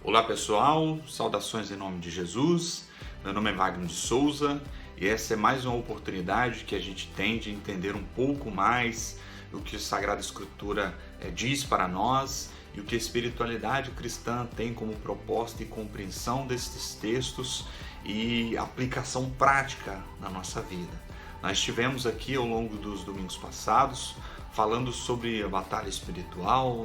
Olá pessoal, saudações em nome de Jesus. Meu nome é Wagner de Souza e essa é mais uma oportunidade que a gente tem de entender um pouco mais o que a Sagrada Escritura diz para nós e o que a espiritualidade cristã tem como proposta e compreensão desses textos e aplicação prática na nossa vida. Nós estivemos aqui ao longo dos domingos passados falando sobre a batalha espiritual,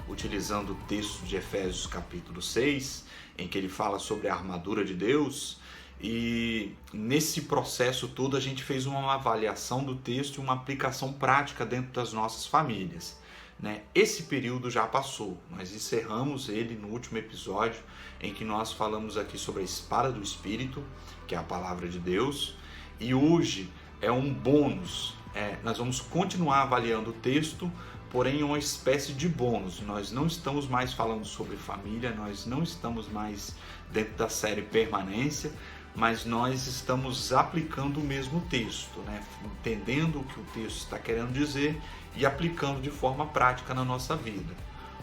utilizando o texto de Efésios capítulo 6, em que ele fala sobre a armadura de Deus. E nesse processo todo a gente fez uma avaliação do texto e uma aplicação prática dentro das nossas famílias. Esse período já passou, nós encerramos ele no último episódio, em que nós falamos aqui sobre a espada do Espírito, que é a palavra de Deus, e hoje é um bônus. Nós vamos continuar avaliando o texto, porém é uma espécie de bônus. Nós não estamos mais falando sobre família, nós não estamos mais dentro da série Permanência, mas nós estamos aplicando o mesmo texto, entendendo o que o texto está querendo dizer e aplicando de forma prática na nossa vida.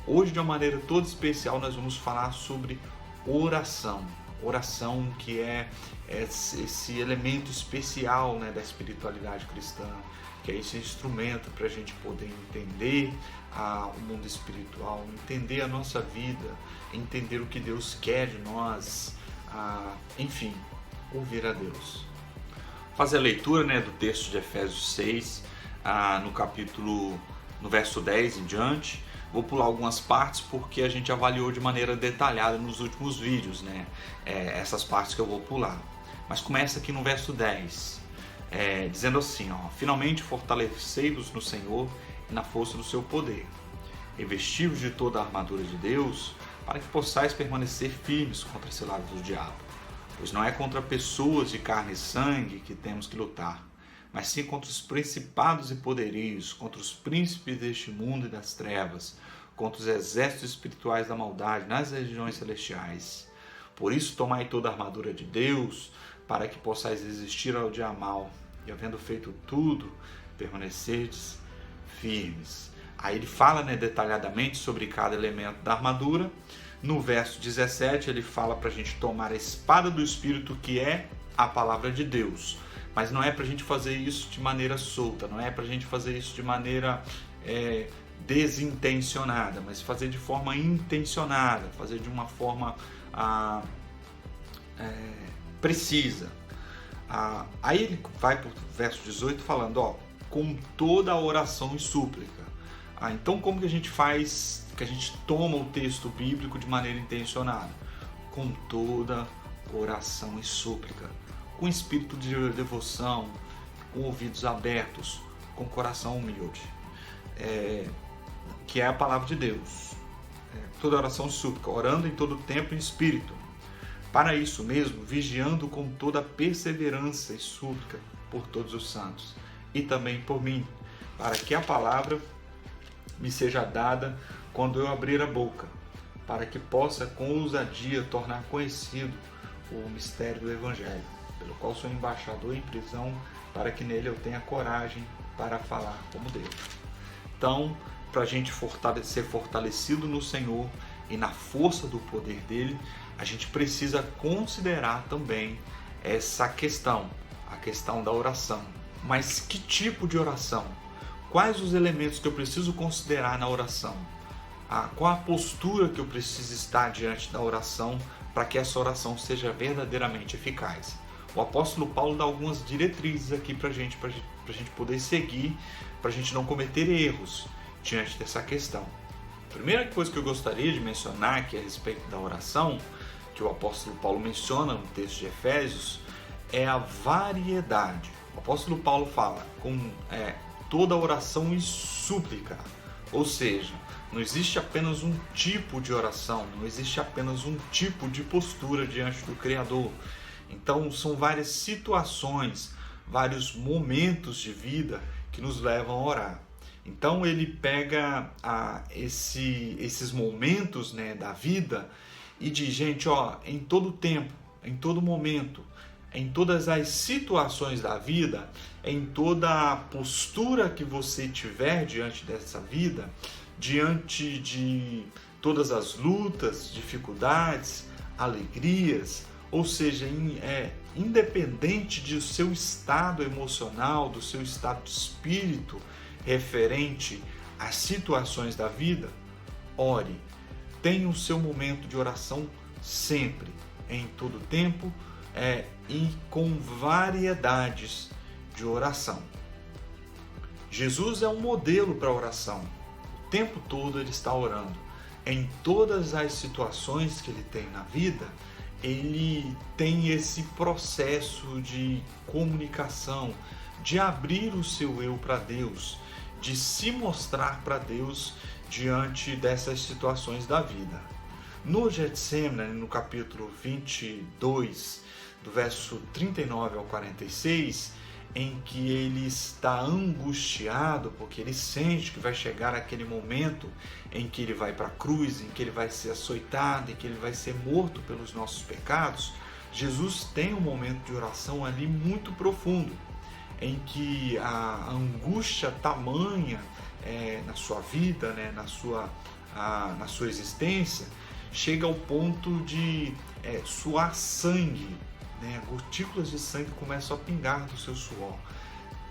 Hoje, de uma maneira toda especial, nós vamos falar sobre oração. Oração, que é esse elemento especial da espiritualidade cristã, que é esse instrumento para a gente poder entender o mundo espiritual, entender a nossa vida, entender o que Deus quer de nós, enfim, ouvir a Deus. Fazer a leitura do texto de Efésios 6, no verso 10 em diante. Vou pular algumas partes porque a gente avaliou de maneira detalhada nos últimos vídeos, essas partes que eu vou pular. Mas começa aqui no verso 10, dizendo assim, finalmente fortalecei-vos no Senhor e na força do seu poder. Revesti-vos de toda a armadura de Deus, para que possais permanecer firmes contra as ciladas do diabo. Pois não é contra pessoas de carne e sangue que temos que lutar, mas sim contra os principados e poderios, contra os príncipes deste mundo e das trevas, contra os exércitos espirituais da maldade nas regiões celestiais. Por isso tomai toda a armadura de Deus, para que possais resistir ao dia mal, e havendo feito tudo, permanecerdes firmes. Aí ele fala detalhadamente sobre cada elemento da armadura. No verso 17 ele fala para a gente tomar a espada do Espírito, que é a palavra de Deus. Mas não é para a gente fazer isso de maneira solta, não é para a gente fazer isso de maneira desintencionada, mas fazer de forma intencionada, fazer de uma forma precisa. Aí ele vai para o verso 18 falando, com toda a oração e súplica. Então como que a gente faz, que a gente toma o texto bíblico de maneira intencionada? Com toda oração e súplica, com espírito de devoção, com ouvidos abertos, com coração humilde, que é a palavra de Deus. Toda oração e súplica, orando em todo tempo em espírito. Para isso mesmo, vigiando com toda perseverança e súplica por todos os santos, e também por mim, para que a palavra me seja dada quando eu abrir a boca, para que possa com ousadia tornar conhecido o mistério do Evangelho, pelo qual sou embaixador em prisão, para que nele eu tenha coragem para falar como Deus. Então, para a gente ser fortalecido no Senhor e na força do poder dele, a gente precisa considerar também essa questão, a questão da oração. Mas que tipo de oração? Quais os elementos que eu preciso considerar na oração? Qual a postura que eu preciso estar diante da oração para que essa oração seja verdadeiramente eficaz? O apóstolo Paulo dá algumas diretrizes aqui para a gente poder seguir, para a gente não cometer erros diante dessa questão. A primeira coisa que eu gostaria de mencionar aqui a respeito da oração, que o apóstolo Paulo menciona no texto de Efésios, é a variedade. O apóstolo Paulo fala com toda oração e súplica, ou seja, não existe apenas um tipo de oração, não existe apenas um tipo de postura diante do Criador. Então são várias situações, vários momentos de vida que nos levam a orar. Então ele pega esses momentos da vida e diz, gente, em todo tempo, em todo momento, em todas as situações da vida, em toda a postura que você tiver diante dessa vida, diante de todas as lutas, dificuldades, alegrias, ou seja, independente do seu estado emocional, do seu estado de espírito referente às situações da vida, ore. Tenha o seu momento de oração sempre, em todo tempo, e com variedades de oração. Jesus é um modelo para a oração. O tempo todo ele está orando. Em todas as situações que ele tem na vida, ele tem esse processo de comunicação, de abrir o seu eu para Deus, de se mostrar para Deus diante dessas situações da vida. No Getsêmani, no capítulo 22, do verso 39 ao 46, em que ele está angustiado, porque ele sente que vai chegar aquele momento em que ele vai para a cruz, em que ele vai ser açoitado, em que ele vai ser morto pelos nossos pecados, Jesus tem um momento de oração ali muito profundo, em que a angústia tamanha na sua vida, na sua existência, chega ao ponto de suar sangue, gotículas de sangue começam a pingar do seu suor.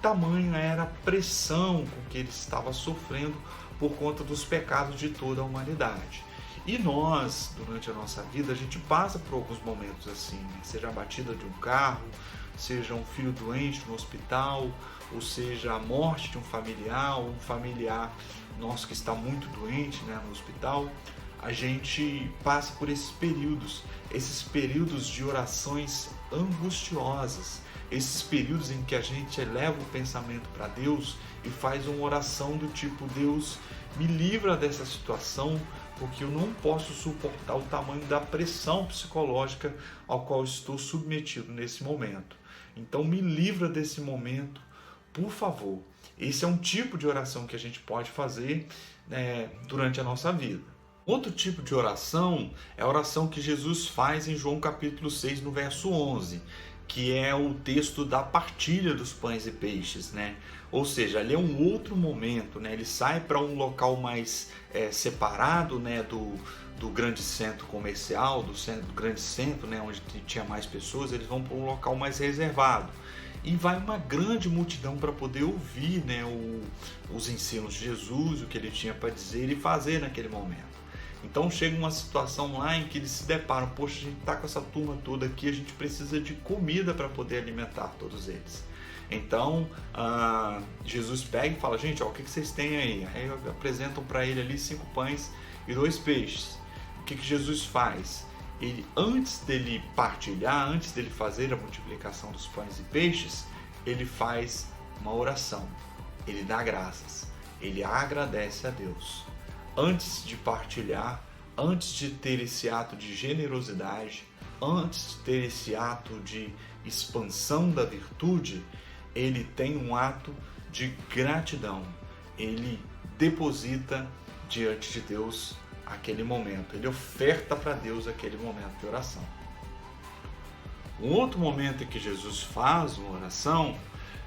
Tamanha era a pressão com que ele estava sofrendo por conta dos pecados de toda a humanidade. E nós, durante a nossa vida, a gente passa por alguns momentos assim, seja a batida de um carro, seja um filho doente no hospital, ou seja a morte de um familiar nosso que está muito doente no hospital. A gente passa por esses períodos de orações angustiosas, esses períodos em que a gente eleva o pensamento para Deus e faz uma oração do tipo: Deus, me livra dessa situação, porque eu não posso suportar o tamanho da pressão psicológica ao qual estou submetido nesse momento. Então me livra desse momento, por favor. Esse é um tipo de oração que a gente pode fazer durante a nossa vida. Outro tipo de oração é a oração que Jesus faz em João capítulo 6, no verso 11, que é o texto da partilha dos pães e peixes, Ou seja, ali é um outro momento, Ele sai para um local mais separado, do grande centro comercial, do grande centro, onde tinha mais pessoas. Eles vão para um local mais reservado. E vai uma grande multidão para poder ouvir os ensinos de Jesus, o que ele tinha para dizer e fazer naquele momento. Então chega uma situação lá em que eles se deparam: poxa, a gente está com essa turma toda aqui, a gente precisa de comida para poder alimentar todos eles. Então Jesus pega e fala: gente, o que vocês têm aí? Aí apresentam para ele ali 5 pães e 2 peixes. O que Jesus faz? Ele, antes dele partilhar, antes dele fazer a multiplicação dos pães e peixes, ele faz uma oração, ele dá graças, ele agradece a Deus. Antes de partilhar, antes de ter esse ato de generosidade, antes de ter esse ato de expansão da virtude, ele tem um ato de gratidão. Ele deposita diante de Deus aquele momento, ele oferta para Deus aquele momento de oração. Um outro momento em que Jesus faz uma oração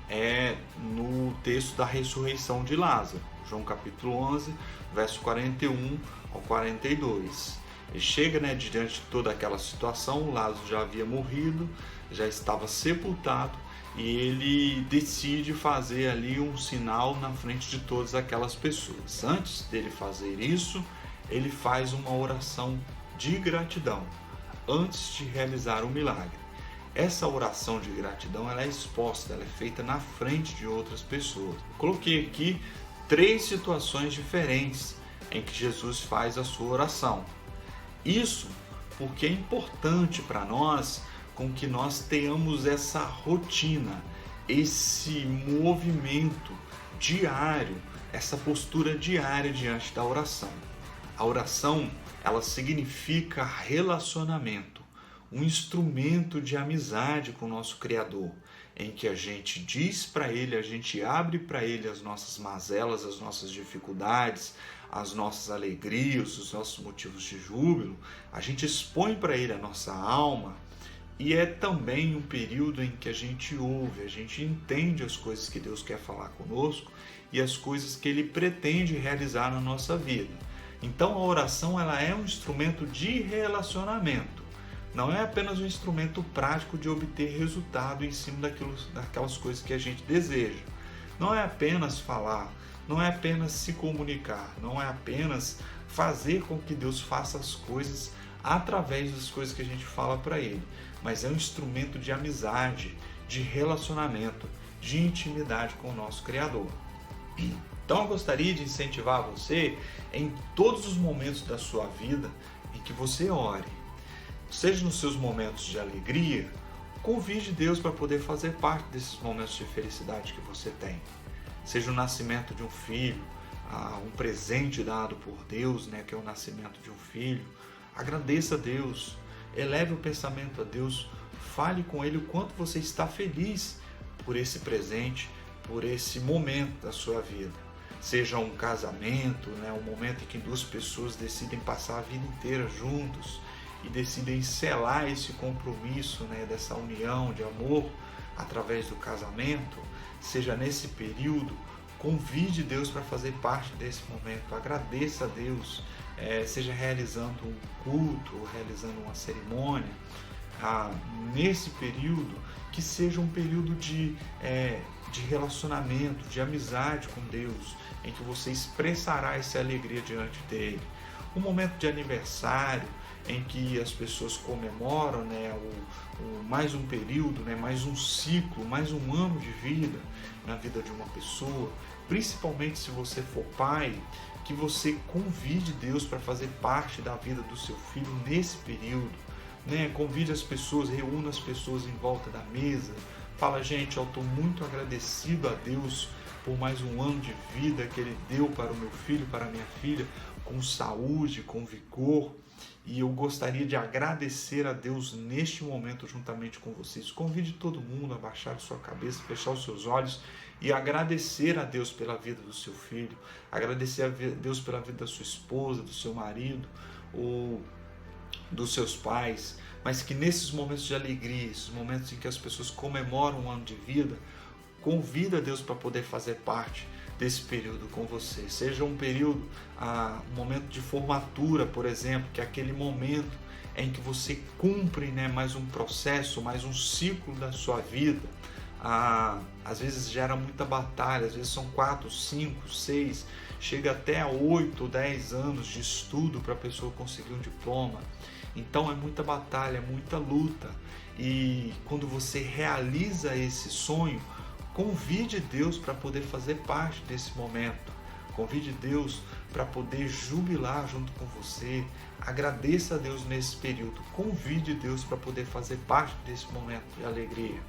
é no texto da ressurreição de Lázaro, João capítulo 11, verso 41 ao 42. Ele chega diante de toda aquela situação, Lázaro já havia morrido, já estava sepultado, e ele decide fazer ali um sinal na frente de todas aquelas pessoas. Antes dele fazer isso, ele faz uma oração de gratidão, antes de realizar o milagre. Essa oração de gratidão ela é exposta, ela é feita na frente de outras pessoas. Eu coloquei aqui 3 situações diferentes em que Jesus faz a sua oração. Isso porque é importante para nós com que nós tenhamos essa rotina, esse movimento diário, essa postura diária diante da oração. A oração, ela significa relacionamento, um instrumento de amizade com o nosso Criador, em que a gente diz para Ele, a gente abre para Ele as nossas mazelas, as nossas dificuldades, as nossas alegrias, os nossos motivos de júbilo, a gente expõe para Ele a nossa alma, e é também um período em que a gente ouve, a gente entende as coisas que Deus quer falar conosco e as coisas que Ele pretende realizar na nossa vida. Então a oração ela é um instrumento de relacionamento. Não é apenas um instrumento prático de obter resultado em cima daquelas coisas que a gente deseja. Não é apenas falar, não é apenas se comunicar, não é apenas fazer com que Deus faça as coisas através das coisas que a gente fala para Ele, mas é um instrumento de amizade, de relacionamento, de intimidade com o nosso Criador. Então eu gostaria de incentivar você em todos os momentos da sua vida em que você ore. Seja nos seus momentos de alegria, convide Deus para poder fazer parte desses momentos de felicidade que você tem. Seja o nascimento de um filho, um presente dado por Deus, que é o nascimento de um filho. Agradeça a Deus, eleve o pensamento a Deus, fale com Ele o quanto você está feliz por esse presente, por esse momento da sua vida. Seja um casamento, um momento em que duas pessoas decidem passar a vida inteira juntos e decidem selar esse compromisso, dessa união de amor através do casamento. Seja nesse período, convide Deus para fazer parte desse momento, agradeça a Deus, seja realizando um culto, realizando uma cerimônia. Nesse período, que seja um período de relacionamento, de amizade com Deus, em que você expressará essa alegria diante dele. Um momento de aniversário, em que as pessoas comemoram mais um período, mais um ciclo, mais um ano de vida na vida de uma pessoa. Principalmente se você for pai, que você convide Deus para fazer parte da vida do seu filho nesse período. Convide as pessoas, reúna as pessoas em volta da mesa. Fala, gente, eu estou muito agradecido a Deus por mais um ano de vida que Ele deu para o meu filho, para a minha filha, com saúde, com vigor. E eu gostaria de agradecer a Deus neste momento juntamente com vocês. Convide todo mundo a baixar a sua cabeça, fechar os seus olhos e agradecer a Deus pela vida do seu filho, agradecer a Deus pela vida da sua esposa, do seu marido, ou dos seus pais, mas que nesses momentos de alegria, esses momentos em que as pessoas comemoram um ano de vida, convida a Deus para poder fazer parte desse período com você. Seja um período, um momento de formatura, por exemplo, que é aquele momento em que você cumpre mais um processo, mais um ciclo da sua vida. Às vezes gera muita batalha, às vezes são 4, 5, 6, chega até a 8, 10 anos de estudo para a pessoa conseguir um diploma. Então é muita batalha, é muita luta. E quando você realiza esse sonho, convide Deus para poder fazer parte desse momento. Convide Deus para poder jubilar junto com você. Agradeça a Deus nesse período. Convide Deus para poder fazer parte desse momento de alegria.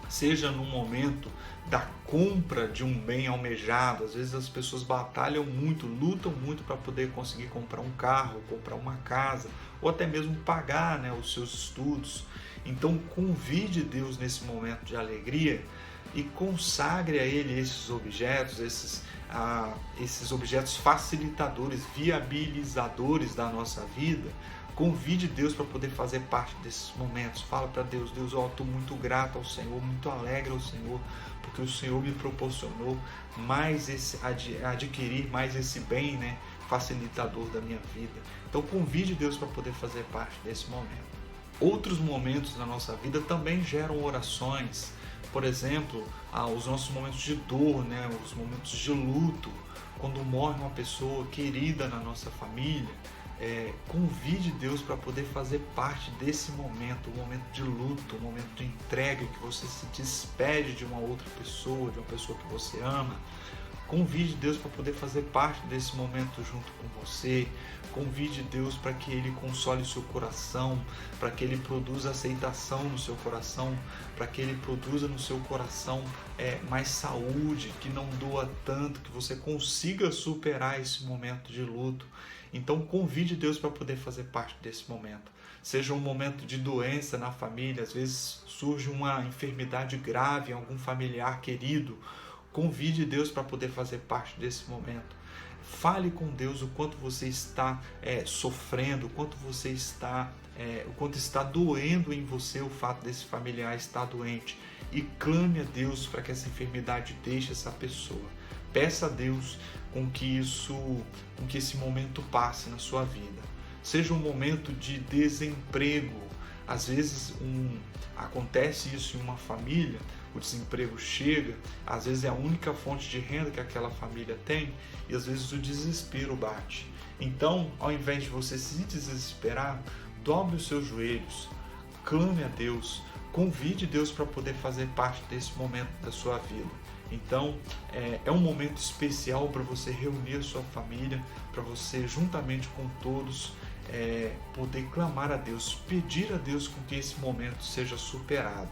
Seja no momento da compra de um bem almejado. Às vezes as pessoas batalham muito, lutam muito para poder conseguir comprar um carro, comprar uma casa, ou até mesmo pagar os seus estudos. Então convide Deus nesse momento de alegria e consagre a Ele esses objetos, esses objetos facilitadores, viabilizadores da nossa vida. Convide Deus para poder fazer parte desses momentos. Fala para Deus, estou muito grato ao Senhor, muito alegre ao Senhor, porque o Senhor me proporcionou adquirir mais esse bem, facilitador da minha vida. Então convide Deus para poder fazer parte desse momento. Outros momentos na nossa vida também geram orações. Por exemplo, os nossos momentos de dor, os momentos de luto, quando morre uma pessoa querida na nossa família. Convide Deus para poder fazer parte desse momento, um momento de luto, um momento de entrega, que você se despede de uma outra pessoa, de uma pessoa que você ama. Convide Deus para poder fazer parte desse momento junto com você. Convide Deus para que Ele console o seu coração, para que Ele produza aceitação no seu coração, para que Ele produza no seu coração mais saúde, que não doa tanto, que você consiga superar esse momento de luto. Então convide Deus para poder fazer parte desse momento. Seja um momento de doença na família, às vezes surge uma enfermidade grave em algum familiar querido. Convide Deus para poder fazer parte desse momento. Fale com Deus o quanto você está sofrendo, o quanto está doendo em você o fato desse familiar estar doente. E clame a Deus para que essa enfermidade deixe essa pessoa. Peça a Deus com que esse momento passe na sua vida. Seja um momento de desemprego. Às vezes acontece isso em uma família, o desemprego chega, às vezes é a única fonte de renda que aquela família tem e às vezes o desespero bate. Então, ao invés de você se desesperar, dobre os seus joelhos, clame a Deus, convide Deus para poder fazer parte desse momento da sua vida. Então, é um momento especial para você reunir a sua família, para você, juntamente com todos, poder clamar a Deus, pedir a Deus com que esse momento seja superado.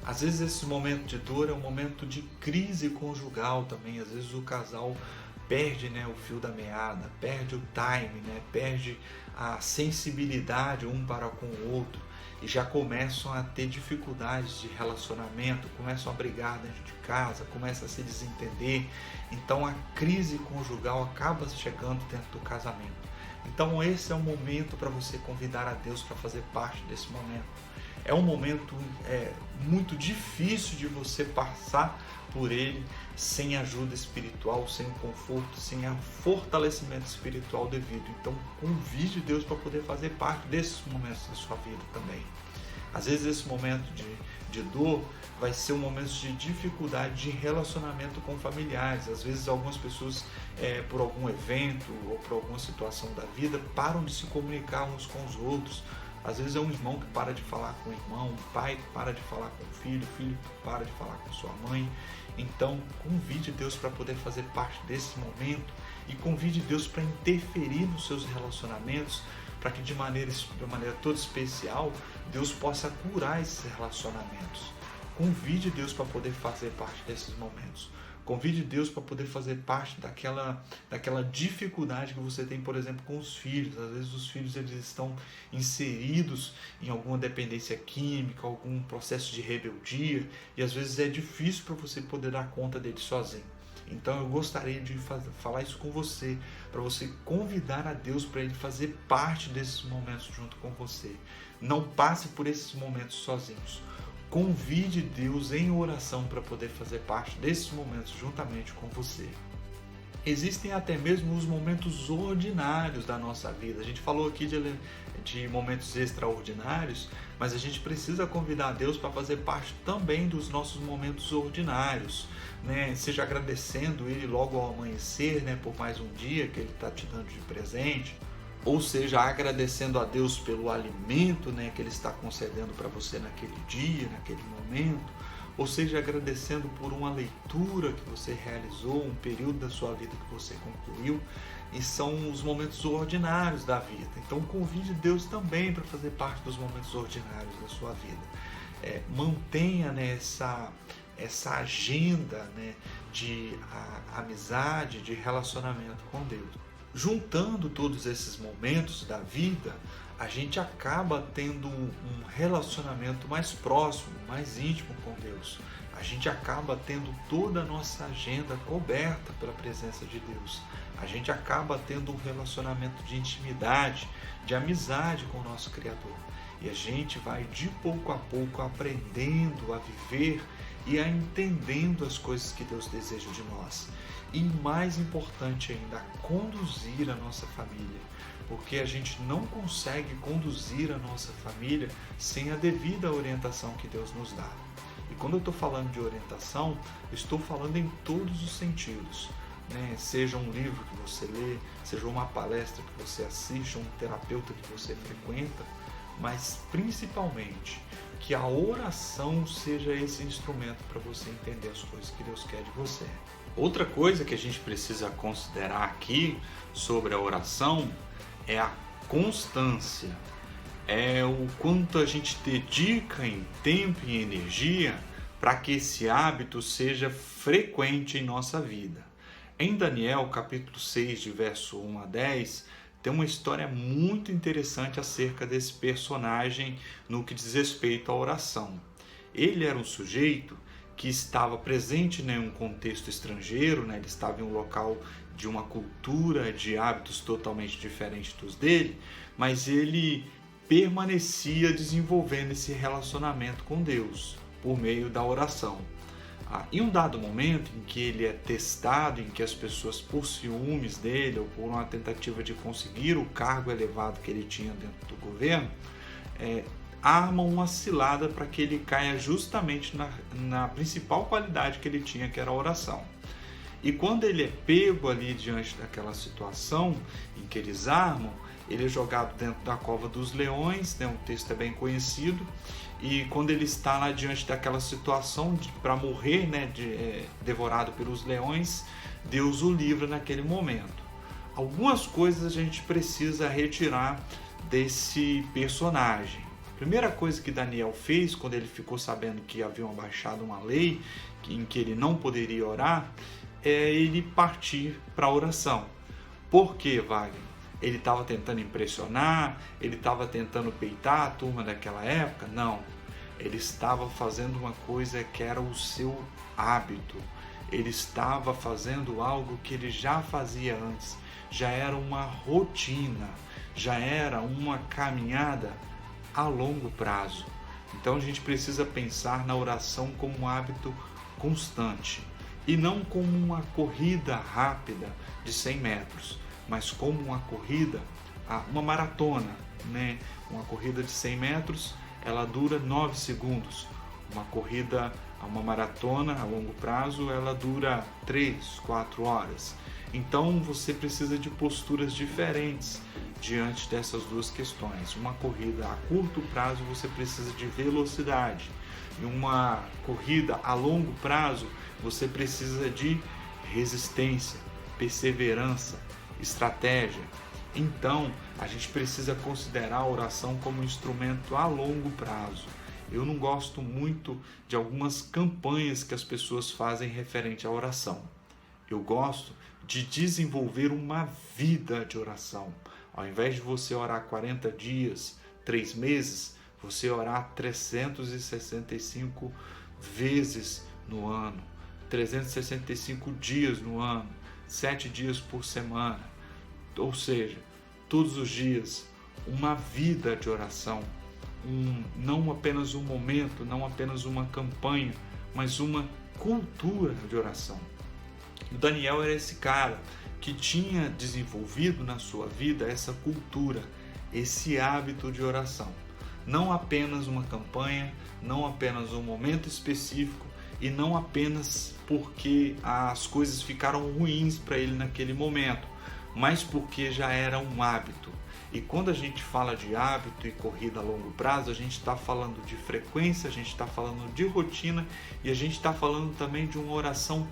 Às vezes esse momento de dor é um momento de crise conjugal também. Às vezes o casal perde, o fio da meada, perde o time, perde a sensibilidade um para com o outro e já começam a ter dificuldades de relacionamento, começam a brigar dentro de casa, começam a se desentender. Então a crise conjugal acaba chegando dentro do casamento. Então esse é o momento para você convidar a Deus para fazer parte desse momento. É um momento muito difícil de você passar por ele sem ajuda espiritual, sem o conforto, sem o fortalecimento espiritual devido. Então convide Deus para poder fazer parte desses momentos da sua vida também. Às vezes esse momento de dor vai ser um momento de dificuldade de relacionamento com familiares. Às vezes algumas pessoas, por algum evento ou por alguma situação da vida, param de se comunicar uns com os outros. Às vezes é um irmão que para de falar com o irmão, um pai que para de falar com o filho que para de falar com sua mãe. Então convide Deus para poder fazer parte desse momento e convide Deus para interferir nos seus relacionamentos, para que de maneira toda especial Deus possa curar esses relacionamentos. Convide Deus para poder fazer parte desses momentos. Convide Deus para poder fazer parte daquela dificuldade que você tem, por exemplo, com os filhos. Às vezes os filhos eles estão inseridos em alguma dependência química, algum processo de rebeldia, e às vezes é difícil para você poder dar conta deles sozinho. Então eu gostaria de falar isso com você, para você convidar a Deus para Ele fazer parte desses momentos junto com você. Não passe por esses momentos sozinhos. Convide Deus em oração para poder fazer parte desses momentos juntamente com você. Existem até mesmo os momentos ordinários da nossa vida. A gente falou aqui de momentos extraordinários, mas a gente precisa convidar a Deus para fazer parte também dos nossos momentos ordinários, Seja agradecendo Ele logo ao amanhecer, por mais um dia que Ele está te dando de presente, ou seja, agradecendo a Deus pelo alimento, que Ele está concedendo para você naquele dia, naquele momento, ou seja, agradecendo por uma leitura que você realizou, um período da sua vida que você concluiu, e são os momentos ordinários da vida. Então convide Deus também para fazer parte dos momentos ordinários da sua vida. Mantenha essa agenda de amizade, de relacionamento com Deus. Juntando todos esses momentos da vida, a gente acaba tendo um relacionamento mais próximo, mais íntimo com Deus. A gente acaba tendo toda a nossa agenda coberta pela presença de Deus. A gente acaba tendo um relacionamento de intimidade, de amizade com o nosso Criador. E a gente vai de pouco a pouco aprendendo a viver e a entendendo as coisas que Deus deseja de nós. E mais importante ainda, a conduzir a nossa família, porque a gente não consegue conduzir a nossa família sem a devida orientação que Deus nos dá. E quando eu estou falando de orientação, eu estou falando em todos os sentidos, Seja um livro que você lê, seja uma palestra que você assiste, um terapeuta que você frequenta, mas principalmente que a oração seja esse instrumento para você entender as coisas que Deus quer de você. Outra coisa que a gente precisa considerar aqui sobre a oração é a constância. É o quanto a gente dedica em tempo e energia para que esse hábito seja frequente em nossa vida. Em Daniel, capítulo 6, de verso 1 a 10, tem uma história muito interessante acerca desse personagem no que diz respeito à oração. Ele era um sujeito que estava presente em um contexto estrangeiro, ele estava em um local de uma cultura, de hábitos totalmente diferentes dos dele, mas ele permanecia desenvolvendo esse relacionamento com Deus por meio da oração. Em um dado momento em que ele é testado, em que as pessoas, por ciúmes dele ou por uma tentativa de conseguir o cargo elevado que ele tinha dentro do governo, armam uma cilada para que ele caia justamente na principal qualidade que ele tinha, que era a oração. E quando ele é pego ali diante daquela situação em que eles armam, ele é jogado dentro da cova dos leões, né? O texto é bem conhecido, e quando ele está lá diante daquela situação para morrer, né? Devorado pelos leões, Deus o livra naquele momento. Algumas coisas a gente precisa retirar desse personagem. A primeira coisa que Daniel fez quando ele ficou sabendo que haviam abaixado uma lei em que ele não poderia orar, é ele partir para a oração. Por quê, Wagner? Ele estava tentando impressionar? Ele estava tentando peitar a turma daquela época? Não. Ele estava fazendo uma coisa que era o seu hábito. Ele estava fazendo algo que ele já fazia antes. Já era uma rotina. Já era uma caminhada a longo prazo. Então a gente precisa pensar na oração como um hábito constante. E não como uma corrida rápida de 100 metros, mas como uma corrida, uma maratona, né? Uma corrida de 100 metros, ela dura 9 segundos. Uma maratona a longo prazo, ela dura 3, 4 horas. Então você precisa de posturas diferentes diante dessas duas questões. Uma corrida a curto prazo, você precisa de velocidade. E uma corrida a longo prazo, você precisa de resistência, perseverança, estratégia. Então, a gente precisa considerar a oração como um instrumento a longo prazo. Eu não gosto muito de algumas campanhas que as pessoas fazem referente à oração. Eu gosto de desenvolver uma vida de oração. Ao invés de você orar 40 dias, 3 meses, você orar 365 vezes no ano, 365 dias no ano, 7 dias por semana. Ou seja, todos os dias, uma vida de oração. Não apenas um momento, não apenas uma campanha, mas uma cultura de oração. O Daniel era esse cara que tinha desenvolvido na sua vida essa cultura, esse hábito de oração. Não apenas uma campanha, não apenas um momento específico e não apenas porque as coisas ficaram ruins para ele naquele momento, mas porque já era um hábito. E quando a gente fala de hábito e corrida a longo prazo, a gente está falando de frequência, a gente está falando de rotina e a gente está falando também de uma oração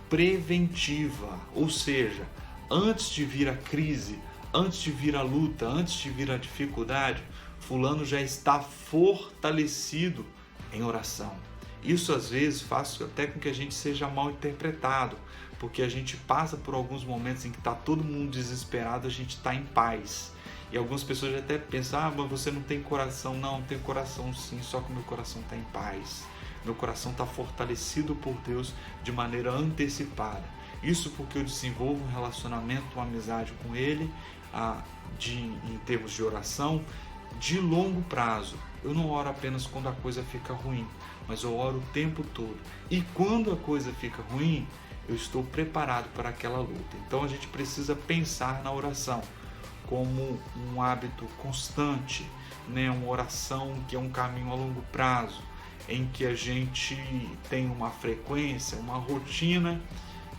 preventiva, ou seja, antes de vir a crise, antes de vir a luta, antes de vir a dificuldade, fulano já está fortalecido em oração. Isso às vezes faz até com que a gente seja mal interpretado, porque a gente passa por alguns momentos em que está todo mundo desesperado, a gente está em paz. E algumas pessoas até pensam, mas você não tem coração. Não, tenho coração sim, só que meu coração está em paz. Meu coração está fortalecido por Deus de maneira antecipada. Isso porque eu desenvolvo um relacionamento, uma amizade com Ele, em termos de oração, de longo prazo. Eu não oro apenas quando a coisa fica ruim, mas eu oro o tempo todo. E quando a coisa fica ruim, eu estou preparado para aquela luta. Então a gente precisa pensar na oração como um hábito constante, né? Uma oração que é um caminho a longo prazo, em que a gente tem uma frequência, uma rotina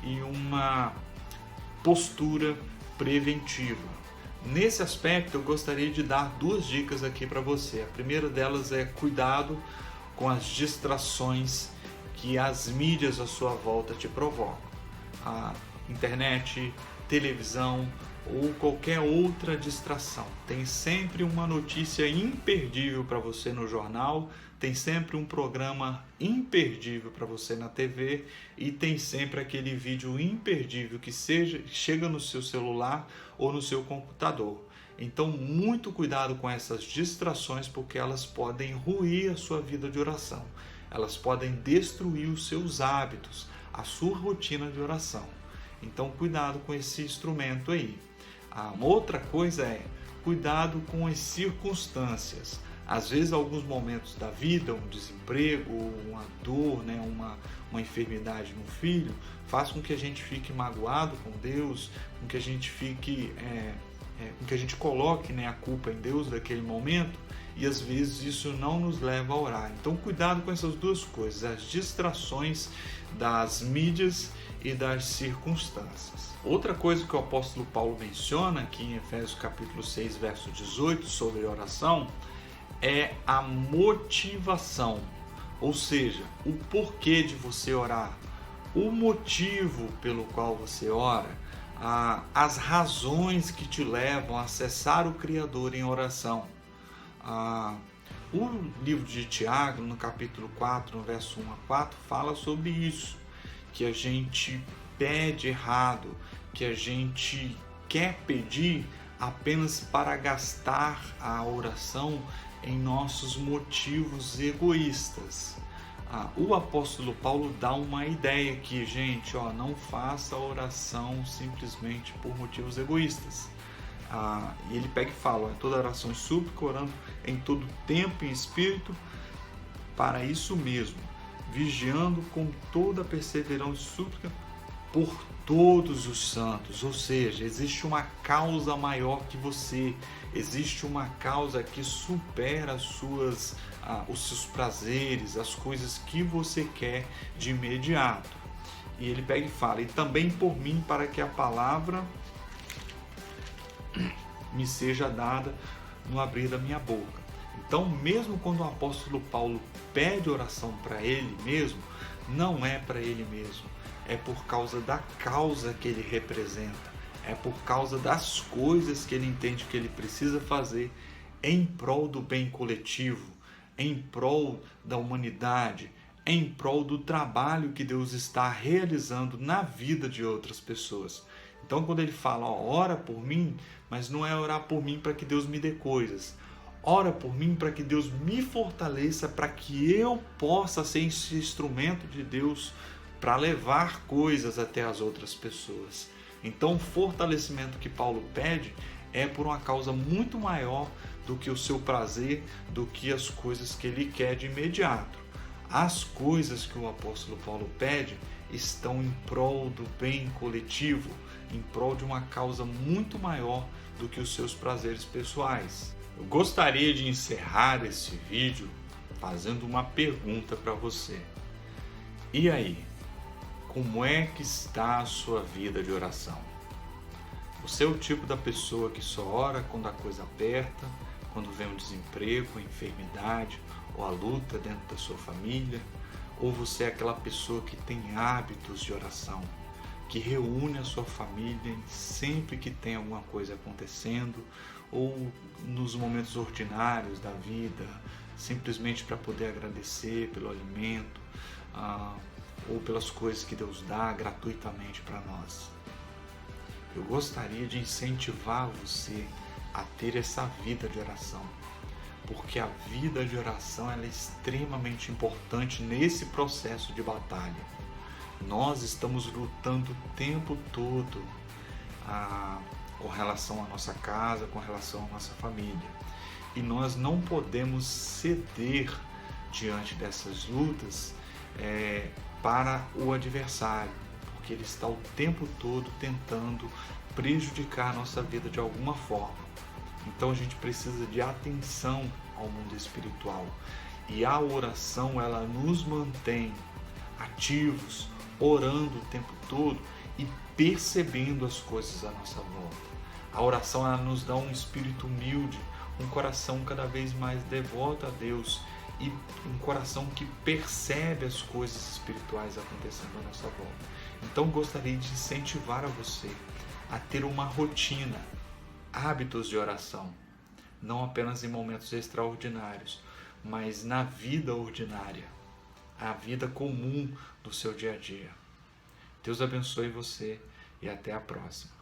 e uma postura preventiva. Nesse aspecto, eu gostaria de dar 2 dicas aqui para você. A primeira delas é cuidado com as distrações que as mídias à sua volta te provocam. A internet, televisão ou qualquer outra distração. Tem sempre uma notícia imperdível para você no jornal, tem sempre um programa imperdível para você na TV e tem sempre aquele vídeo imperdível que chega no seu celular ou no seu computador. Então, muito cuidado com essas distrações, porque elas podem ruir a sua vida de oração. Elas podem destruir os seus hábitos, a sua rotina de oração. Então, cuidado com esse instrumento aí. Uma outra coisa é cuidado com as circunstâncias. Às vezes, alguns momentos da vida, um desemprego, uma dor, né, uma enfermidade no filho, faz com que a gente fique magoado com Deus, com que a gente fique, com que a gente coloque, né, a culpa em Deus daquele momento, e às vezes isso não nos leva a orar. Então, cuidado com essas duas coisas, as distrações das mídias e das circunstâncias. Outra coisa que o apóstolo Paulo menciona aqui em Efésios capítulo 6, verso 18, sobre oração, é a motivação, ou seja, o porquê de você orar, o motivo pelo qual você ora, as razões que te levam a acessar o Criador em oração. O livro de Tiago, no capítulo 4, no verso 1 a 4, fala sobre isso, que a gente pede errado, que a gente quer pedir apenas para gastar a oração em nossos motivos egoístas. O apóstolo Paulo dá uma ideia aqui, gente, não faça a oração simplesmente por motivos egoístas. E ele pega e fala, toda oração e súplica, orando em todo tempo em espírito, para isso mesmo, vigiando com toda perseverança e súplica por todos os santos. Ou seja, existe uma causa maior que você, existe uma causa que supera os seus prazeres, as coisas que você quer de imediato. E ele pega e fala, e também por mim, para que a palavra me seja dada no abrir da minha boca. Então, mesmo quando o apóstolo Paulo pede oração para ele mesmo, não é para ele mesmo, é por causa da causa que ele representa, é por causa das coisas que ele entende que ele precisa fazer em prol do bem coletivo, em prol da humanidade, em prol do trabalho que Deus está realizando na vida de outras pessoas. Então, quando ele fala, ora por mim, mas não é orar por mim para que Deus me dê coisas. Ora por mim para que Deus me fortaleça, para que eu possa ser esse instrumento de Deus para levar coisas até as outras pessoas. Então, o fortalecimento que Paulo pede é por uma causa muito maior do que o seu prazer, do que as coisas que ele quer de imediato. As coisas que o apóstolo Paulo pede estão em prol do bem coletivo, em prol de uma causa muito maior do que os seus prazeres pessoais. Eu gostaria de encerrar esse vídeo fazendo uma pergunta para você. E aí, como é que está a sua vida de oração? Você é o tipo da pessoa que só ora quando a coisa aperta, quando vem um desemprego, a enfermidade ou a luta dentro da sua família? Ou você é aquela pessoa que tem hábitos de oração, que reúne a sua família sempre que tem alguma coisa acontecendo, ou nos momentos ordinários da vida, simplesmente para poder agradecer pelo alimento, ou pelas coisas que Deus dá gratuitamente para nós? Eu gostaria de incentivar você a ter essa vida de oração, porque a vida de oração ela é extremamente importante nesse processo de batalha. Nós estamos lutando o tempo todo com relação à nossa casa, com relação à nossa família. E nós não podemos ceder diante dessas lutas para o adversário, porque ele está o tempo todo tentando prejudicar a nossa vida de alguma forma. Então a gente precisa de atenção ao mundo espiritual. E a oração, ela nos mantém ativos, orando o tempo todo e percebendo as coisas à nossa volta. A oração, ela nos dá um espírito humilde, um coração cada vez mais devoto a Deus e um coração que percebe as coisas espirituais acontecendo à nossa volta. Então gostaria de incentivar a você a ter uma rotina, hábitos de oração, não apenas em momentos extraordinários, mas na vida ordinária, a vida comum do seu dia a dia. Deus abençoe você e até a próxima.